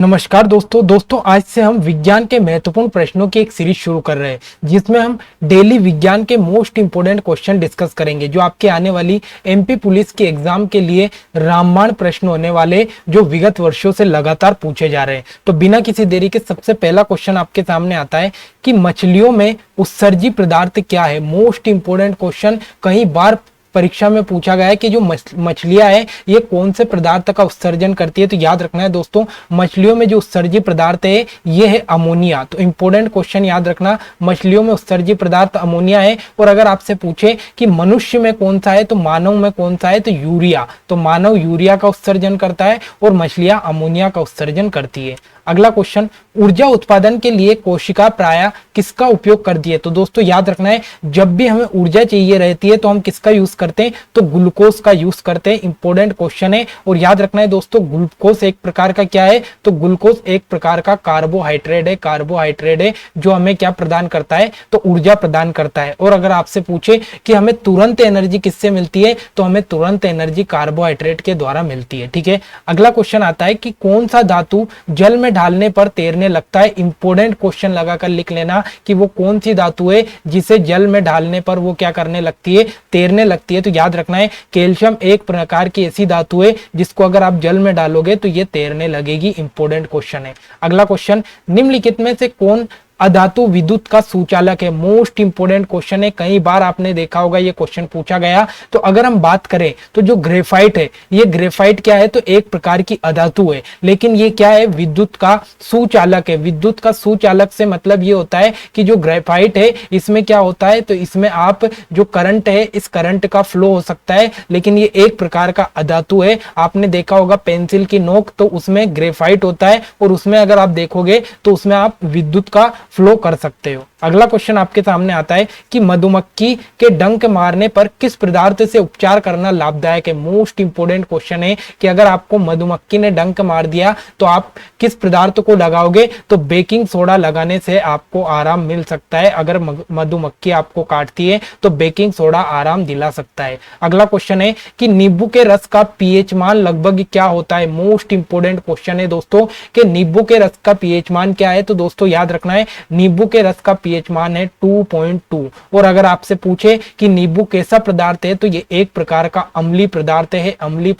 नमस्कार दोस्तों आज से हम विज्ञान के महत्वपूर्ण प्रश्नों की एक सीरीज शुरू कर रहे हैं जिसमें हम डेली विज्ञान के मोस्ट इंपोर्टेंट क्वेश्चन डिस्कस करेंगे जो आपके आने वाली एमपी पुलिस के एग्जाम के लिए रामबाण प्रश्न होने वाले जो विगत वर्षों से लगातार पूछे जा रहे हैं। तो बिना किसी देरी के सबसे पहला क्वेश्चन आपके सामने आता है कि मछलियों में उत्सर्जी पदार्थ क्या है। मोस्ट इंपोर्टेंट क्वेश्चन, कई बार परीक्षा में पूछा गया है कि जो मछलियां है ये कौन से पदार्थ का उत्सर्जन करती है। तो याद रखना है दोस्तों, मछलियों में जो उत्सर्जी पदार्थ है ये है अमोनिया। तो इंपॉर्टेंट क्वेश्चन याद रखना, मछलियों में उत्सर्जी पदार्थ अमोनिया है। और अगर आपसे पूछे कि मनुष्य में कौन सा है तो मानव में कौन सा है तो यूरिया। तो मानव यूरिया का उत्सर्जन करता है और मछलियां अमोनिया का उत्सर्जन करती है। अगला क्वेश्चन, ऊर्जा उत्पादन के लिए कोशिका प्रायः किसका उपयोग करती है। तो दोस्तों याद रखना है, जब भी हमें ऊर्जा चाहिए रहती है तो हम किसका यूज करते हैं तो ग्लूकोज का यूज करते हैं। इंपॉर्टेंट क्वेश्चन है। और याद रखना है दोस्तों, ग्लूकोज एक प्रकार का क्या है तो ग्लूकोज एक प्रकार का कार्बोहाइड्रेट है जो हमें क्या प्रदान करता है तो ऊर्जा प्रदान करता है। और अगर आपसे पूछे कि हमें तुरंत एनर्जी किससे मिलती है तो हमें तुरंत एनर्जी कार्बोहाइड्रेट के द्वारा मिलती है। ठीक है, अगला क्वेश्चन आता है कि कौन सा धातु जल में डालने पर तैरने लगता है। इंपॉर्टेंट क्वेश्चन लगाकर लिख लेना कि वो कौन सी धातु है जिसे जल में डालने पर वो क्या करने लगती है तैरने लगती है। तो याद रखना है, कैल्शियम एक प्रकार की ऐसी धातु है जिसको अगर आप जल में डालोगे तो ये तैरने लगेगी। इंपॉर्टेंट क्वेश्चन है। अगला क्वेश्चन, निम्नलिखित में से कौन अधातु विद्युत का सुचालक है। मोस्ट इंपोर्टेंट क्वेश्चन है, कई बार आपने देखा होगा ये क्वेश्चन पूछा गया। तो अगर हम बात करें तो जो ग्रेफाइट है, ये ग्रेफाइट क्या है तो एक प्रकार की अधातु है, लेकिन ये क्या है विद्युत का सुचालक है। विद्युत का सुचालक से मतलब ये होता है कि जो ग्रेफाइट है इसमें क्या होता है तो इसमें आप जो करंट है इस करंट का फ्लो हो सकता है, लेकिन ये एक प्रकार का अधातु है। आपने देखा होगा पेंसिल की नोक तो उसमें ग्रेफाइट होता है और उसमें अगर आप देखोगे तो उसमें आप विद्युत का फ्लो कर सकते हो। अगला क्वेश्चन आपके सामने आता है कि मधुमक्खी के डंक मारने पर किस पदार्थ से उपचार करना लाभदायक है। मोस्ट इंपोर्टेंट क्वेश्चन है कि अगर आपको मधुमक्खी ने डंक मार दिया तो आप किस पदार्थ को लगाओगे तो बेकिंग सोडा लगाने से आपको आराम मिल सकता है। अगर मधुमक्खी आपको काटती है तो बेकिंग सोडा आराम दिला सकता है। अगला क्वेश्चन है कि नींबू के रस का पीएच मान लगभग क्या होता है। मोस्ट इंपोर्टेंट क्वेश्चन है दोस्तों कि नींबू के रस का पीएच मान क्या है। तो दोस्तों याद रखना है, नींबू के रस का पीएच मान है 2.2। और अगर आपसे पूछे कि नींबू कैसा पदार्थ है तो ये एक प्रकार का अम्लीय पदार्थ है। अम्लीय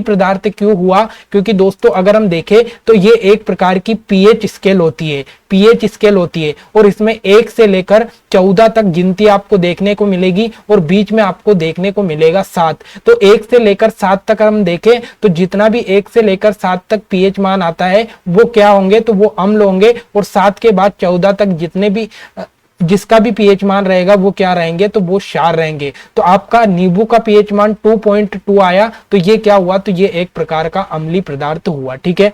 पदार्थ क्यों हुआ, क्योंकि दोस्तों अगर हम देखें तो ये एक प्रकार की पीएच स्केल होती है और इसमें 1 से लेकर 14 तक गिनती आपको देखने को मिलेगी और बीच में आपको देखने को मिलेगा 7। तो 1 से लेकर 7 तक हम देखें तो जितना भी 1 से लेकर 7 तक पीएच मान आता है वो क्या होंगे तो वो अम्ल होंगे, और 7 के बाद 14 तक जितने भी जिसका भी पीएच मान रहेगा वो क्या रहेंगे तो वो क्षार रहेंगे। तो आपका नींबू का पीएच मान 2.2 आया तो ये क्या हुआ तो ये एक प्रकार का अम्लीय पदार्थ हुआ। ठीक है,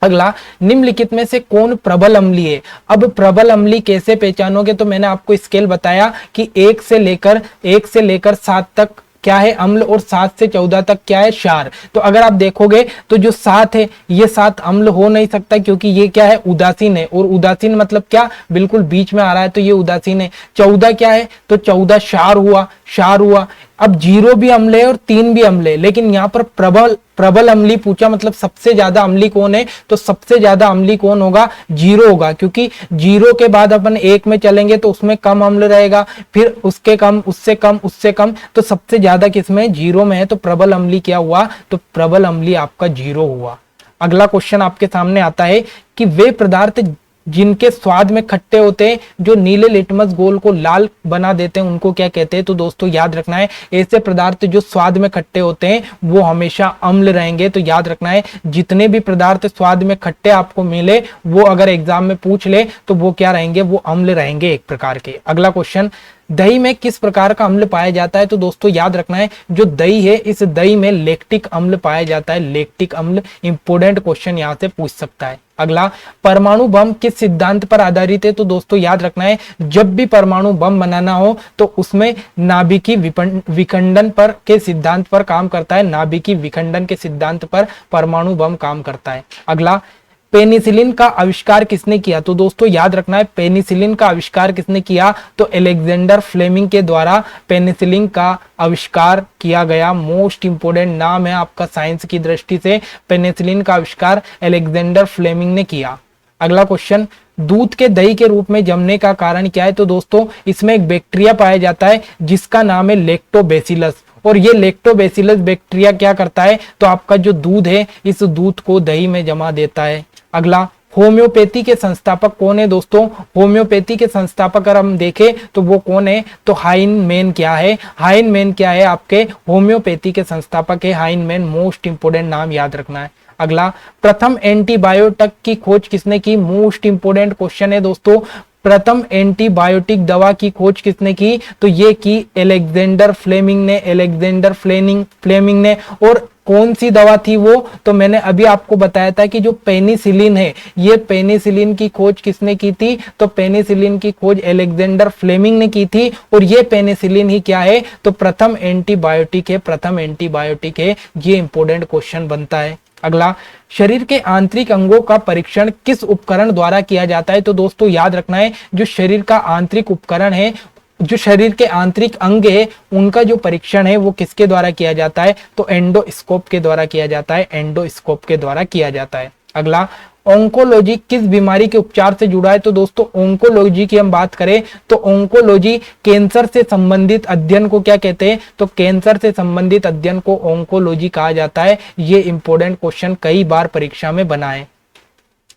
अगला, निम्नलिखित में से कौन प्रबल अम्ली है। अब प्रबल अम्ली कैसे पहचानोगे तो मैंने आपको स्केल बताया कि 1 से लेकर 7 तक क्या है अम्ल और 7 से 14 तक क्या है क्षार। तो अगर आप देखोगे तो जो 7 है ये 7 अम्ल हो नहीं सकता क्योंकि ये क्या है उदासीन है, और उदासीन मतलब क्या बिल्कुल बीच में आ रहा है तो ये उदासीन है। 14 क्या है तो 14 क्षार हुआ। अब 0 भी अम्ल है और 3 भी अम्ल है, लेकिन यहाँ पर प्रबल अम्ली पूछा मतलब सबसे ज्यादा अम्ली कौन है तो सबसे ज्यादा अम्ली कौन होगा 0 होगा, क्योंकि 0 के बाद अपन 1 में चलेंगे तो उसमें कम अम्ल रहेगा, फिर उसके कम, उससे कम, तो सबसे ज्यादा किसमें 0 में है। तो प्रबल अम्ली क्या हुआ तो प्रबल अम्ली आपका 0 हुआ। अगला क्वेश्चन आपके सामने आता है कि वे पदार्थ जिनके स्वाद में खट्टे होते हैं जो नीले लिटमस गोल को लाल बना देते हैं उनको क्या कहते हैं। तो दोस्तों याद रखना है, ऐसे पदार्थ जो स्वाद में खट्टे होते हैं वो हमेशा अम्ल रहेंगे। तो याद रखना है, जितने भी पदार्थ स्वाद में खट्टे आपको मिले वो अगर एग्जाम में पूछ ले तो वो क्या रहेंगे वो अम्ल रहेंगे एक प्रकार के। अगला क्वेश्चन, दही में किस प्रकार का अम्ल पाया जाता है। तो दोस्तों याद रखना है, जो दही है इस दही में लैक्टिक अम्ल पाया जाता है। लैक्टिक अम्ल इंपोर्टेंट क्वेश्चन यहां से पूछ सकता है। अगला, परमाणु बम किस सिद्धांत पर आधारित है। तो दोस्तों याद रखना है, जब भी परमाणु बम बनाना हो तो उसमें नाभिकीय विखंडन पर के सिद्धांत पर काम करता है। नाभिकीय विखंडन के सिद्धांत पर परमाणु बम काम करता है। अगला, पेनिसिलिन का आविष्कार किसने किया? तो दोस्तों याद रखना है, पेनिसिलिन का आविष्कार किसने किया? तो अलेक्जेंडर फ्लेमिंग के द्वारा पेनिसिलिन का आविष्कार किया गया। मोस्ट इंपोर्टेंट नाम है आपका साइंस की दृष्टि से, पेनिसिलिन का आविष्कार अलेक्जेंडर फ्लेमिंग ने किया। अगला क्वेश्चन, दूध के दही के रूप में जमने का कारण क्या है? तो दोस्तों इसमें एक बैक्टीरिया पाया जाता है जिसका नाम है लैक्टोबैसिलस, और ये लैक्टोबैसिलस बैक्टीरिया क्या करता है? तो आपका जो दूध है इस दूध को दही में जमा देता है। अगला, होम्योपैथी के संस्थापक कौन है? दोस्तों होम्योपैथी के संस्थापक अगर हम देखें तो वो कौन है? तो हाइनमैन क्या है? हाइनमैन क्या है? आपके होम्योपैथी के संस्थापक है हाइनमैन। मोस्ट इंपोर्टेंट नाम याद रखना है। अगला, प्रथम एंटीबायोटिक की खोज किसने की? मोस्ट इंपोर्टेंट क्वेश्चन है दोस्तों, प्रथम एंटीबायोटिक दवा की खोज किसने की? तो ये की अलेक्जेंडर फ्लेमिंग ने, अलेक्जेंडर फ्लेमिंग ने। और कौन सी दवा थी वो? तो मैंने अभी आपको बताया था कि जो पेनिसिलिन है, ये पेनिसिलिन की खोज किसने की थी? तो पेनिसिलिन की खोज अलेक्जेंडर फ्लेमिंग ने की थी। और ये पेनिसिलिन ही क्या है? तो प्रथम एंटीबायोटिक है, प्रथम एंटीबायोटिक है। ये इंपॉर्टेंट क्वेश्चन बनता है। अगला, शरीर के आंतरिक अंगों का परीक्षण किस उपकरण द्वारा किया जाता है? तो दोस्तों याद रखना है, जो शरीर का आंतरिक उपकरण है, जो शरीर के आंतरिक अंग है, उनका जो परीक्षण है वो किसके द्वारा किया जाता है? तो एंडोस्कोप के द्वारा किया जाता है, एंडोस्कोप के द्वारा किया जाता है। अगला, ओंकोलॉजी किस बीमारी के उपचार से जुड़ा है? तो दोस्तों ओंकोलॉजी की हम बात करें तो ओंकोलॉजी कैंसर से संबंधित अध्ययन को क्या कहते हैं? तो कैंसर से संबंधित अध्ययन को ओंकोलॉजी कहा जाता है। ये इंपॉर्टेंट क्वेश्चन कई बार परीक्षा में बना है।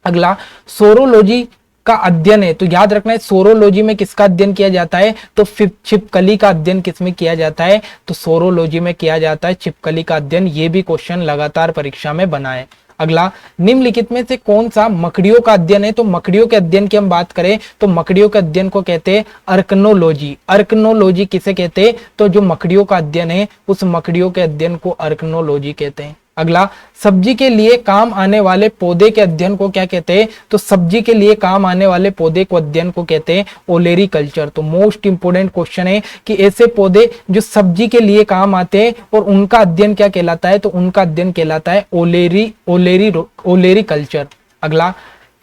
अगला, सोरोलॉजी का अध्ययन है, तो याद रखना है सोरोलॉजी में किसका अध्ययन किया जाता है? तो छिपकली का अध्ययन किसमें किया जाता है? तो सोरोलॉजी में किया जाता है छिपकली का अध्ययन। ये भी क्वेश्चन लगातार परीक्षा में बना है। अगला, निम्नलिखित में से कौन सा मकड़ियों का अध्ययन है? तो मकड़ियों के अध्ययन की हम बात करें तो मकड़ियों के अध्ययन को कहते हैं अर्कनोलॉजी। अर्कनोलॉजी किसे कहते हैं? तो जो मकड़ियों का अध्ययन है उस मकड़ियों के अध्ययन को अर्कनोलॉजी कहते हैं। अगला, सब्जी के लिए काम आने वाले पौधे के अध्ययन को क्या कहते हैं? तो सब्जी के लिए काम आने वाले पौधे को अध्ययन को कहते हैं ओलेरी कल्चर। तो मोस्ट इंपोर्टेंट क्वेश्चन है कि ऐसे पौधे जो सब्जी के लिए काम आते हैं और उनका अध्ययन क्या कहलाता है? तो उनका अध्ययन कहलाता है ओलेरी कल्चर। अगला,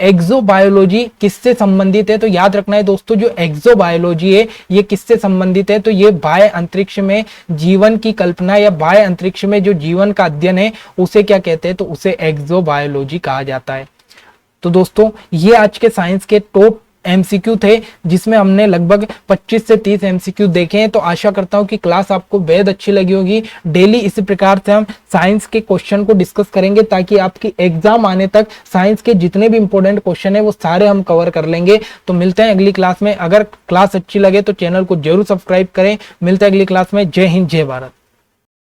एक्सोबायोलॉजी किससे संबंधित है? तो याद रखना है दोस्तों, जो एक्सोबायोलॉजी है ये किससे संबंधित है? तो ये बाह्य अंतरिक्ष में जीवन की कल्पना या बाह्य अंतरिक्ष में जो जीवन का अध्ययन है उसे क्या कहते हैं? तो उसे एक्सोबायोलॉजी कहा जाता है। तो दोस्तों ये आज के साइंस के टॉप एमसीक्यू थे जिसमें हमने लगभग 25 से 30 एमसीक्यू देखे हैं। तो आशा करता हूं कि क्लास आपको बेहद अच्छी लगी होगी। डेली इसी प्रकार से हम साइंस के क्वेश्चन को डिस्कस करेंगे ताकि आपकी एग्जाम आने तक साइंस के जितने भी इंपॉर्टेंट क्वेश्चन है वो सारे हम कवर कर लेंगे। तो मिलते हैं अगली क्लास में। अगर क्लास अच्छी लगे तो चैनल को जरूर सब्सक्राइब करें। मिलते हैं अगली क्लास में। जय हिंद, जय भारत।